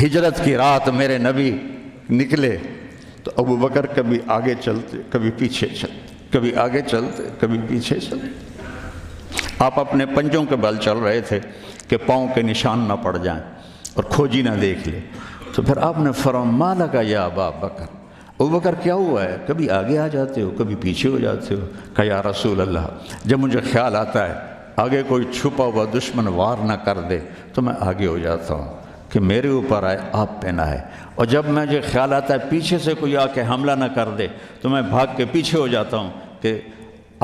ہجرت کی رات میرے نبی نکلے تو ابو بکر کبھی آگے چلتے کبھی پیچھے چلتے، کبھی آگے چلتے کبھی پیچھے چلتے۔ آپ اپنے پنجوں کے بل چل رہے تھے کہ پاؤں کے نشان نہ پڑ جائیں اور کھوجی نہ دیکھ لے، تو پھر آپ نے فرمایا ما لکا یا ابا بکر، ابو بکر کیا ہوا ہے؟ کبھی آگے آ جاتے ہو کبھی پیچھے ہو جاتے ہو۔ کہا یا رسول اللہ، جب مجھے خیال آتا ہے آگے کوئی چھپا ہوا دشمن وار نہ کر دے تو میں آگے ہو جاتا ہوں کہ میرے اوپر آئے، آپ پہ نہ آئے، اور جب مجھے خیال آتا ہے پیچھے سے کوئی آ کے حملہ نہ کر دے تو میں بھاگ کے پیچھے ہو جاتا ہوں کہ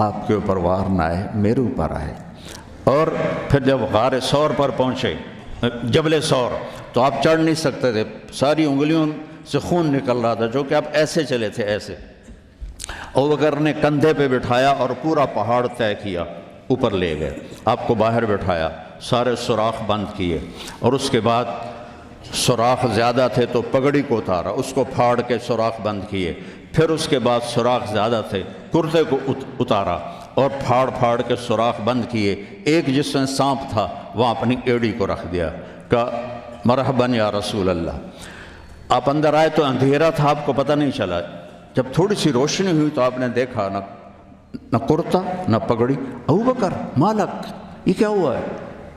آپ کے اوپر وار نہ آئے، میرے اوپر آئے۔ اور پھر جب غار ثور پر پہنچے، جبل ثور، تو آپ چڑھ نہیں سکتے تھے، ساری انگلیوں سے خون نکل رہا تھا، جو کہ آپ ایسے چلے تھے ایسے۔ ابوبکر نے کندھے پہ بٹھایا اور پورا پہاڑ طے کیا، اوپر لے گئے، آپ کو باہر بٹھایا، سارے سوراخ بند کیے، اور اس کے بعد سوراخ زیادہ تھے تو پگڑی کو اتارا، اس کو پھاڑ کے سوراخ بند کیے، پھر اس کے بعد سوراخ زیادہ تھے، کرتے کو اتارا اور پھاڑ پھاڑ کے سوراخ بند کیے، ایک جس میں سانپ تھا وہاں اپنی ایڑی کو رکھ دیا، کہا مرحباً یا رسول اللہ۔ آپ اندر آئے تو اندھیرا تھا، آپ کو پتہ نہیں چلا، جب تھوڑی سی روشنی ہوئی تو آپ نے دیکھا نہ کرتا نہ پگڑی۔ ابو بکر مالک، یہ کیا ہوا ہے؟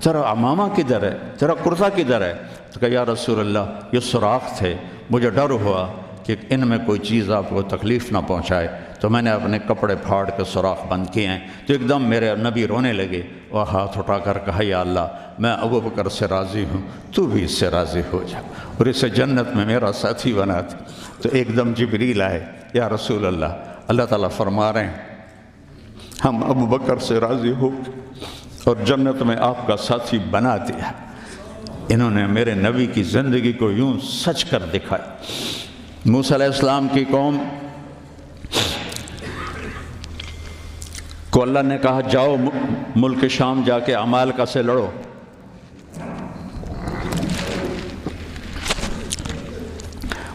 تیرا عمامہ کدھر ہے؟ تیرا کرتا کدھر ہے؟ تو کہا یا رسول اللہ یہ سوراخ تھے، مجھے ڈر ہوا کہ ان میں کوئی چیز آپ کو تکلیف نہ پہنچائے تو میں نے اپنے کپڑے پھاڑ کے سوراخ بند کیے ہیں۔ تو ایک دم میرے نبی رونے لگے اور ہاتھ اٹھا کر کہا یا اللہ میں ابو بکر سے راضی ہوں، تو بھی اس سے راضی ہو جا اور اسے جنت میں میرا ساتھی بنا دے۔ تو ایک دم جبریل آئے، یا رسول اللہ، اللہ تعالیٰ فرما رہے ہیں ہم ابو بکر سے راضی ہو اور جنت میں آپ کا ساتھی بنا دیا۔ انہوں نے میرے نبی کی زندگی کو یوں سچ کر دکھایا۔ موسیٰ علیہ السلام کی قوم کو اللہ نے کہا جاؤ ملک شام جا کے عمالقہ سے لڑو،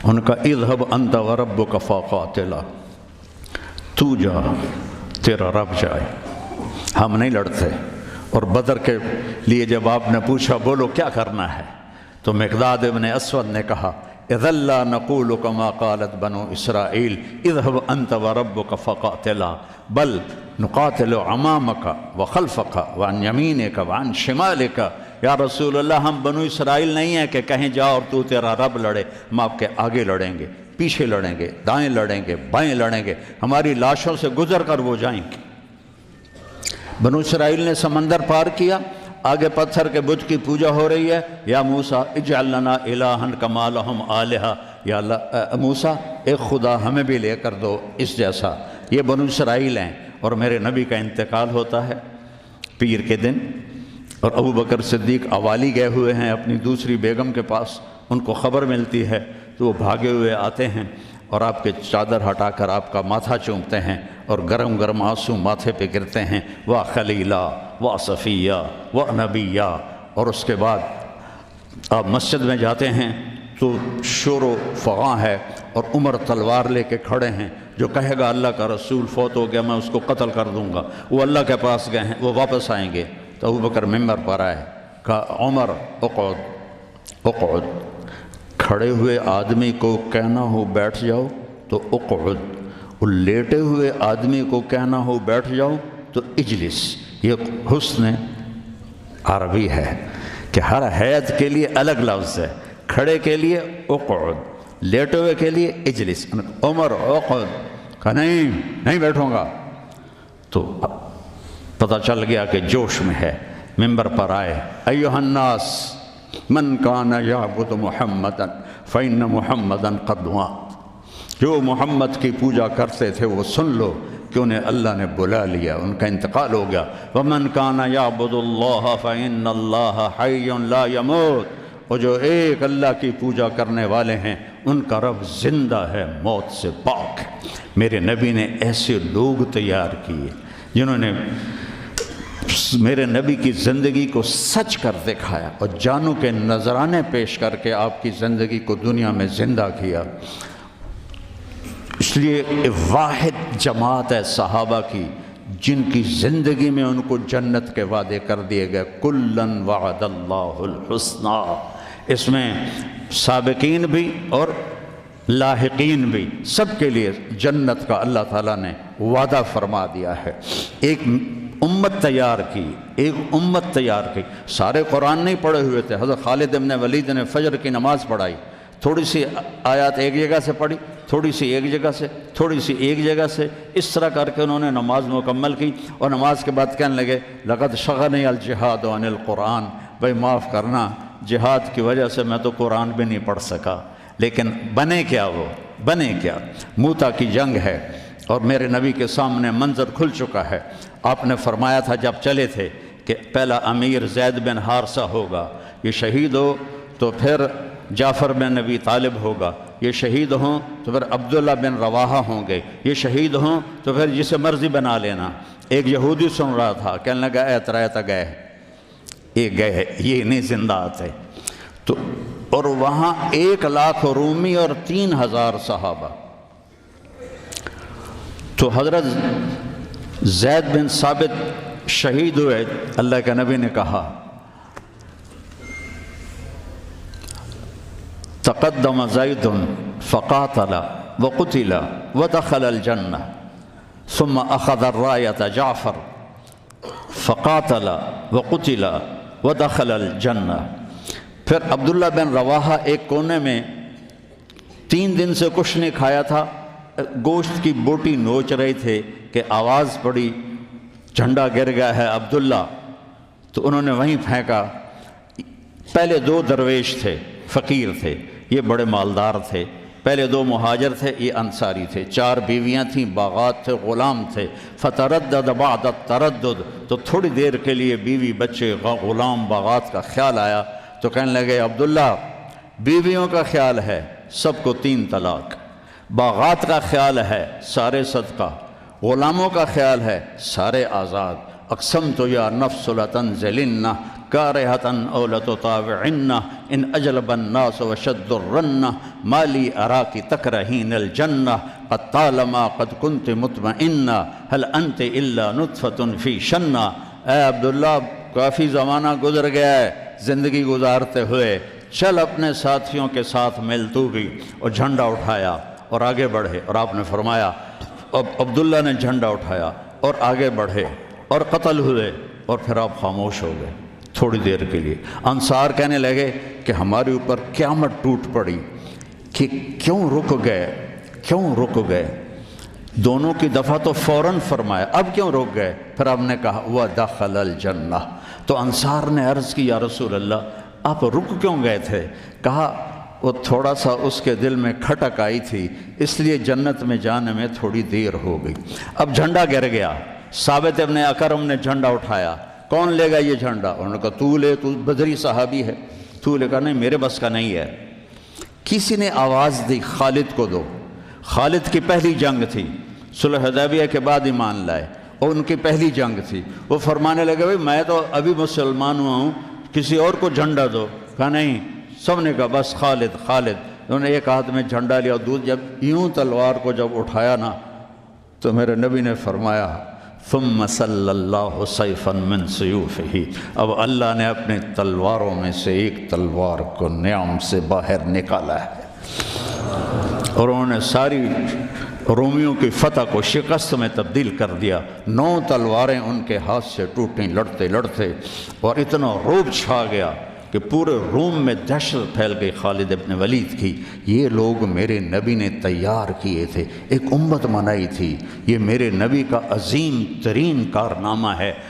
ان کا اذهب انت وربک فقاتلا، تو جا تیرا رب جائے، ہم نہیں لڑتے۔ اور بدر کے لیے جب آپ نے پوچھا بولو کیا کرنا ہے تو مقداد ابن اسود نے کہا اذا لا نقول كما قالت بنو اسرائیل اذهب انت وربك فقاتلا بل نقاتل امامك وخلفك وعن يمينك وعن شمالك۔ یا رسول اللہ ہم بنو اسرائیل نہیں ہیں کہ کہیں جا اور تو تیرا رب لڑے، ہم آپ کے آگے لڑیں گے، پیچھے لڑیں گے، دائیں لڑیں گے، بائیں لڑیں گے، ہماری لاشوں سے گزر کر وہ جائیں گے۔ بنو اسرائیل نے سمندر پار کیا، آگے پتھر کے بت کی پوجا ہو رہی ہے، یا موسیٰ اجعل لنا الہا کما لہم آلہہ، یا اللہ موسیٰ ایک خدا ہمیں بھی لے کر دو اس جیسا۔ یہ بنو اسرائیل ہیں، اور میرے نبی کا انتقال ہوتا ہے پیر کے دن، اور ابو بکر صدیق اوالی گئے ہوئے ہیں اپنی دوسری بیگم کے پاس، ان کو خبر ملتی ہے تو وہ بھاگے ہوئے آتے ہیں اور آپ کے چادر ہٹا کر آپ کا ماتھا چومتے ہیں اور گرم گرم آنسو ماتھے پہ گرتے ہیں، وا خلیلا وا صفیہ وا نبیہ۔ اور اس کے بعد آپ مسجد میں جاتے ہیں تو شور و فغاں ہے اور عمر تلوار لے کے کھڑے ہیں، جو کہے گا اللہ کا رسول فوت ہو گیا میں اس کو قتل کر دوں گا، وہ اللہ کے پاس گئے ہیں، وہ واپس آئیں گے۔ تو ابو بکر ممبر پر آئے، کہا عمر اقعد اقعد، کھڑے ہوئے آدمی کو کہنا ہو بیٹھ جاؤ تو اقعد، اور لیٹے ہوئے آدمی کو کہنا ہو بیٹھ جاؤ تو اجلس۔ یہ حسن عربی ہے کہ ہر حیت کے لیے الگ لفظ ہے، کھڑے کے لیے اقعد، لیٹے ہوئے کے لیے اجلس۔ عمر اقعد، کہا نہیں بیٹھوں گا۔ تو پتہ چل گیا کہ جوش میں ہے، ممبر پر آئے، ایھا الناس من کان یعبد محمدا فإن محمدا قد مات، جو محمد کی پوجا کرتے تھے وہ سن لو کہ انہیں اللہ نے بلا لیا، ان کا انتقال ہو گیا۔ ومن کان یعبد اللہ فإن اللہ حی لا یموت، اور جو ایک اللہ کی پوجا کرنے والے ہیں ان کا رب زندہ ہے، موت سے پاک ہے۔ میرے نبی نے ایسے لوگ تیار کیے جنہوں نے میرے نبی کی زندگی کو سچ کر دکھایا اور جانوں کے نذرانے پیش کر کے آپ کی زندگی کو دنیا میں زندہ کیا۔ اس لیے واحد جماعت ہے صحابہ کی جن کی زندگی میں ان کو جنت کے وعدے کر دیے گئے، کلن وعد اللہ الحسنی، اس میں سابقین بھی اور لاحقین بھی سب کے لیے جنت کا اللہ تعالیٰ نے وعدہ فرما دیا ہے۔ ایک امت تیار کی، ایک امت تیار کی۔ سارے قرآن نہیں پڑھے ہوئے تھے، حضرت خالد بن ولید نے فجر کی نماز پڑھائی، تھوڑی سی آیات ایک جگہ سے پڑھی، تھوڑی سی ایک جگہ سے، تھوڑی سی ایک جگہ سے، اس طرح کر کے انہوں نے نماز مکمل کی، اور نماز کے بعد کہنے لگے لقد شغلنی الجہاد عن القرآن، بھائی معاف کرنا، جہاد کی وجہ سے میں تو قرآن بھی نہیں پڑھ سکا۔ لیکن بنے کیا؟ وہ بنے کیا؟ موتا کی جنگ ہے اور میرے نبی کے سامنے منظر کھل چکا ہے۔ آپ نے فرمایا تھا جب چلے تھے کہ پہلا امیر زید بن حارثہ ہوگا، یہ شہید ہو تو پھر جعفر بن نبی طالب ہوگا، یہ شہید ہوں تو پھر عبداللہ بن رواحہ ہوں گے، یہ شہید ہوں تو پھر جسے مرضی بنا لینا۔ ایک یہودی سن رہا تھا، کہنے لگا اے ترایتا گئے، یہ گئے، یہ نہیں زندہ آتے۔ تو اور وہاں 1,00,000 رومی اور 3,000 صحابہ۔ تو حضرت زید بن ثابت شہید ہوئے، اللہ کے نبی نے کہا تقدم زید فقاتل وقتل ودخل الجنہ ثم اخذ الرایۃ جعفر فقاتل وقتل ودخل الجنہ۔ پھر عبداللہ بن رواحہ ایک کونے میں 3 دن سے کچھ نہیں کھایا تھا، گوشت کی بوٹی نوچ رہے تھے کہ آواز پڑی جھنڈا گر گیا ہے عبداللہ، تو انہوں نے وہیں پھینکا۔ پہلے 2 درویش تھے، فقیر تھے، یہ بڑے مالدار تھے۔ پہلے 2 مہاجر تھے، یہ انصاری تھے۔ 4 بیویاں تھیں، باغات تھے، غلام تھے۔ فتردد بعد التردد، تو تھوڑی دیر کے لیے بیوی بچے غلام باغات کا خیال آیا، تو کہنے لگے عبداللہ بیویوں کا خیال ہے سب کو 3 طلاق، باغات کا خیال ہے سارے صدقہ، غلاموں کا خیال ہے سارے آزاد۔ اقسمت یا نفس لتنزلن کارہۃ او لتطاوعن ان اجلب الناس وشد الرن ما لی اراک تکرہین الجنہ قد طالما قد کنت مطمئنہ هل انت الا نطفۃ فی شنہ۔ اے عبداللہ کافی زمانہ گزر گیا ہے زندگی گزارتے ہوئے، چل اپنے ساتھیوں کے ساتھ مل تو بھی۔ اور جھنڈا اٹھایا اور آگے بڑھے، اور آپ نے فرمایا اب عبداللہ نے جھنڈا اٹھایا اور آگے بڑھے اور قتل ہوئے، اور پھر آپ خاموش ہو گئے تھوڑی دیر کے لیے۔ انصار کہنے لگے کہ ہمارے اوپر قیامت ٹوٹ پڑی کہ کیوں رک گئے۔ دونوں کی دفعہ تو فوراً فرمایا، اب کیوں رک گئے؟ پھر آپ نے کہا وَدَخَلَ الْجَنَّةِ۔ تو انصار نے عرض کی یا رسول اللہ آپ رک کیوں گئے تھے؟ کہا وہ تھوڑا سا اس کے دل میں کھٹک آئی تھی، اس لیے جنت میں جانے میں تھوڑی دیر ہو گئی۔ اب جھنڈا گر گیا، ثابت ابن اکرم نے جھنڈا اٹھایا، کون لے گا یہ جھنڈا؟ انہوں نے کہا تو لے، تو بدری صحابی ہے، تو لے۔ کہا نہیں میرے بس کا نہیں ہے۔ کسی نے آواز دی خالد کو دو۔ خالد کی پہلی جنگ تھی، صلح حدیبیہ کے بعد ایمان لائے، اور ان کی پہلی جنگ تھی۔ وہ فرمانے لگے بھائی میں تو ابھی مسلمان ہوا ہوں، کسی اور کو جھنڈا دو۔ کہا نہیں، سب نے کہا بس خالد۔ انہوں نے ایک ہاتھ میں جھنڈا لیا، اور جب یوں تلوار کو جب اٹھایا نا، تو میرے نبی نے فرمایا ثم صلی اللہ سیفا من سیوفہ، اب اللہ نے اپنے تلواروں میں سے ایک تلوار کو نیام سے باہر نکالا ہے، اور انہوں نے ساری رومیوں کی فتح کو شکست میں تبدیل کر دیا۔ 9 تلواریں ان کے ہاتھ سے ٹوٹیں لڑتے لڑتے، اور اتنا روب چھا گیا کہ پورے روم میں دہشت پھیل گئی خالد ابن ولید کی۔ یہ لوگ میرے نبی نے تیار کیے تھے، ایک امت بنائی تھی، یہ میرے نبی کا عظیم ترین کارنامہ ہے۔